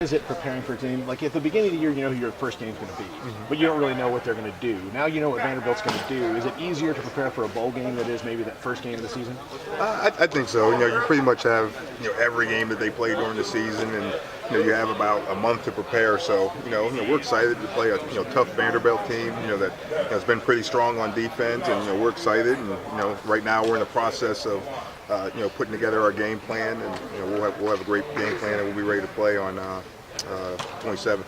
Is it preparing for a team? Like at the beginning of the year, you know who your first game's going to be, but you don't really know what they're going to do. Now you know what Vanderbilt's going to do. Is it easier to prepare for a bowl game that is maybe that first game of the season? I think so. You pretty much have every game that they play during the season, and you have about a month to prepare. So we're excited to play a tough Vanderbilt team. That has been pretty strong on defense, and we're excited. And right now we're in the process of putting together our game plan, and we'll have a great game plan, and we'll be ready to play on 27th.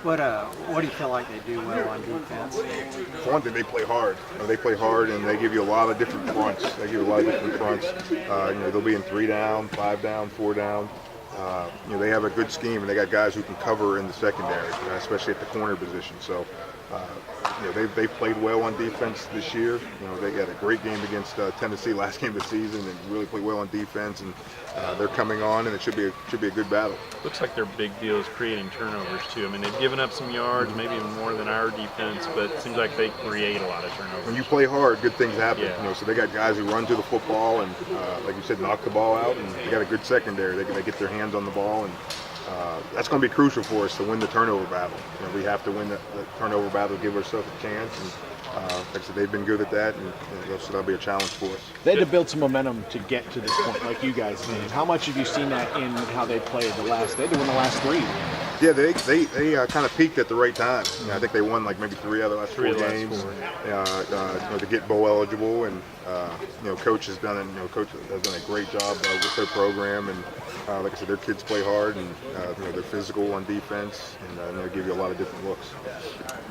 What do you feel like they do well on defense? For one thing, they play hard. They play hard, and they give you a lot of different fronts. They'll be in 3 down, 5 down, 4 down. They have a good scheme, and they got guys who can cover in the secondary, especially at the corner position. So, they've played well on defense this year. They had a great game against Tennessee last game of the season, and really played well on defense. And they're coming on, and it should be a good battle. Looks like their big deal is creating turnovers too. I mean, they've given up some yards, maybe even more than our defense, but it seems like they create a lot of turnovers. When you play hard, good things happen. Yeah. So they got guys who run to the football and, like you said, knock the ball out, and they got a good secondary. They get their hands on the ball, and that's going to be crucial for us to win the turnover battle. We have to win the turnover battle to give ourselves a chance. And like I said, they've been good at that, and so that'll be a challenge for us. They had to build some momentum to get to this point, like you guys did. How much have you seen that in how they played they had to win the last 3? Yeah, they kind of peaked at the right time. I think they won like maybe 3 out of the last 4 games to get bowl eligible, and coach has done a great job with their program, and like I said, their kids play hard, and they're physical on defense, and they give you a lot of different looks.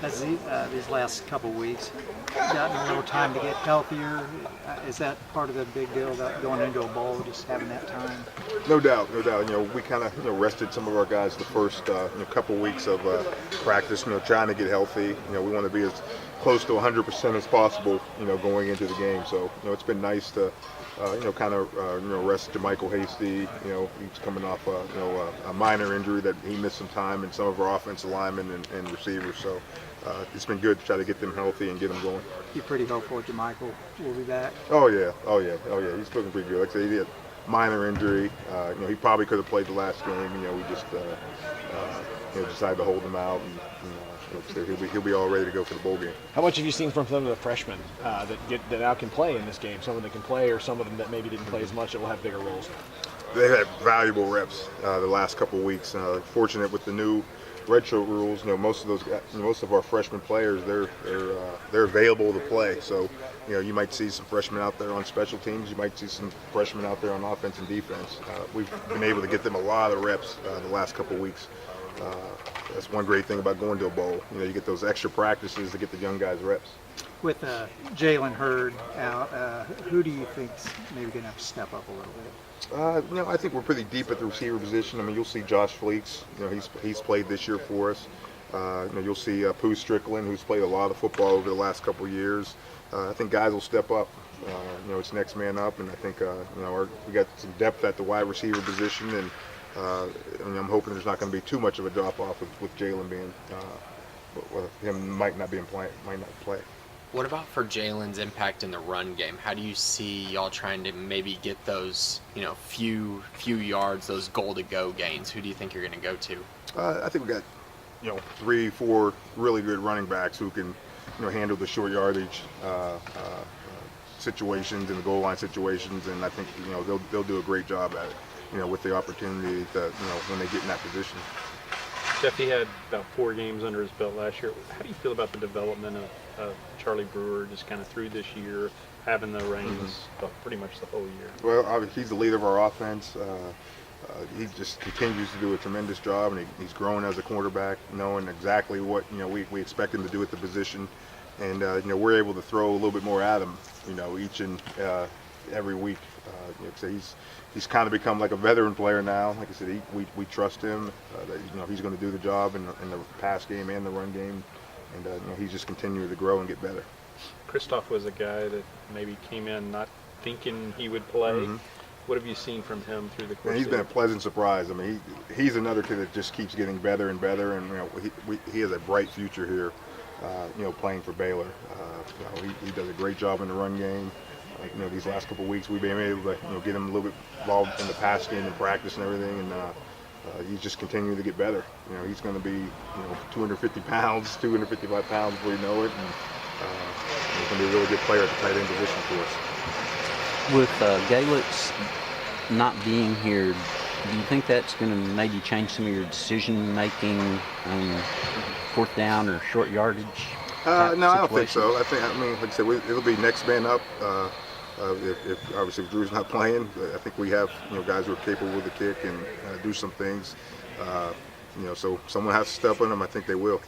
Has these last couple of weeks gotten a little time to get healthier? Is that part of the big deal about going into a bowl, just having that time? No doubt. We kind of rested some of our guys the first couple weeks of practice. Trying to get healthy. We want to be as close to 100% as possible. Going into the game. So it's been nice to rest Michael Hasty. He's coming off a minor injury that he missed some time, and some of our offensive linemen and receivers. So it's been good to try to get them healthy and get them going. You're pretty hopeful that Michael will be back? Oh yeah. He's looking pretty good. Like I said, he had a minor injury. He probably could have played the last game. We just decided to hold him out, and he'll be all ready to go for the bowl game. How much have you seen from some of the freshmen that now can play in this game? Some of them that can play, or some of them that maybe didn't play as much that will have bigger roles? They've had valuable reps the last couple of weeks. Fortunate with the new redshirt rules. Most of our freshman players, they're available to play. So you might see some freshmen out there on special teams. You might see some freshmen out there on offense and defense. We've been able to get them a lot of reps the last couple of weeks. That's one great thing about going to a bowl. You get those extra practices to get the young guys reps. With Jalen Hurd out, who do you think's maybe going to have to step up a little bit? I think we're pretty deep at the receiver position. I mean, you'll see Josh Fleeks. He's played this year for us. You'll see Pooh Strickland, who's played a lot of football over the last couple of years. I think guys will step up. It's next man up, and I think we got some depth at the wide receiver position, and I'm hoping there's not going to be too much of a drop off with Jalen being, him might not play. What about for Jalen's impact in the run game? How do you see y'all trying to maybe get those, few yards, those goal-to-go gains? Who do you think you're going to go to? I think we got, 3-4 really good running backs who can, handle the short yardage situations and the goal line situations, and I think they'll do a great job at it. With the opportunity that when they get in that position. Jeff, he had about 4 games under his belt last year. How do you feel about the development of Charlie Brewer just kind of through this year, having the reins pretty much the whole year? Well, he's the leader of our offense. He just continues to do a tremendous job, and he's grown as a quarterback, knowing exactly what we expect him to do at the position, and we're able to throw a little bit more at him, each and every week. So he's kind of become like a veteran player now. Like I said, we trust him that he's going to do the job in the pass game and the run game, and he's just continuing to grow and get better. Christoph was a guy that maybe came in not thinking he would play. Mm-hmm. What have you seen from him through the course? He's been a pleasant surprise. I mean, he's another kid that just keeps getting better and better, and he has a bright future here. Playing for Baylor. He does a great job in the run game. These last couple of weeks we've been able to get him a little bit involved in the pass game and practice and everything, and he's just continuing to get better. You know, he's going to be 250 pounds, 255 pounds before you know it, and he's going to be a really good player at the tight end position for us. With Galix not being here, do you think that's going to maybe change some of your decision making on fourth down or short yardage? No, I don't think so. I mean, like I said, it'll be next man up. If obviously if Drew's not playing, I think we have guys who are capable of the kick and do some things. So someone has to step on them. I think they will.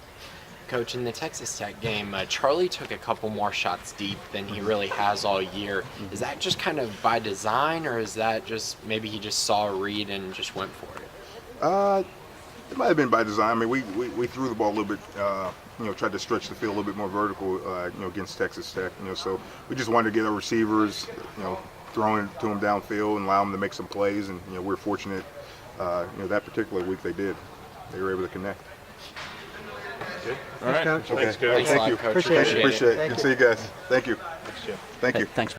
Coach, in the Texas Tech game, Charlie took a couple more shots deep than he really has all year. Is that just kind of by design, or is that just maybe he just saw a read and just went for it? It might have been by design. I mean, we threw the ball a little bit, tried to stretch the field a little bit more vertical, against Texas Tech. So we just wanted to get our receivers, throwing it to them downfield and allow them to make some plays. And we're fortunate, that particular week they did. They were able to connect. Good. All right. Coach. Okay. Thanks, Coach. Thanks a Thank lot, you. Coach. Appreciate it. Appreciate it. Thank Good to you. see you guys. Thank you. Thanks, Jeff. Thank you. Thanks.